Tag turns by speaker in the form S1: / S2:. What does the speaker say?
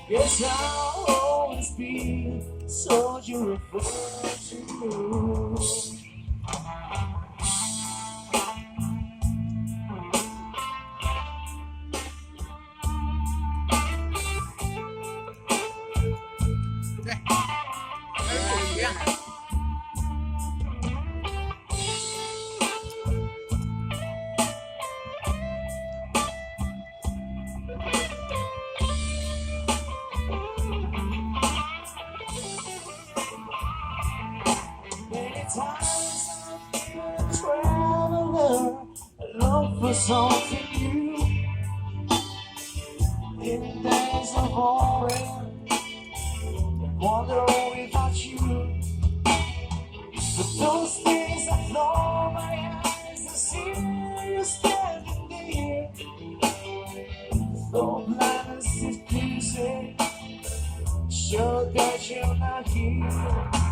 S1: Yes, I'll always be the soldier of fortune. Many times I've been a traveler, I look for something new. In days of horror, I wonder without you. But those things I know my eyes, I see you standing there. Though blindness is piercing, sure that you're not here.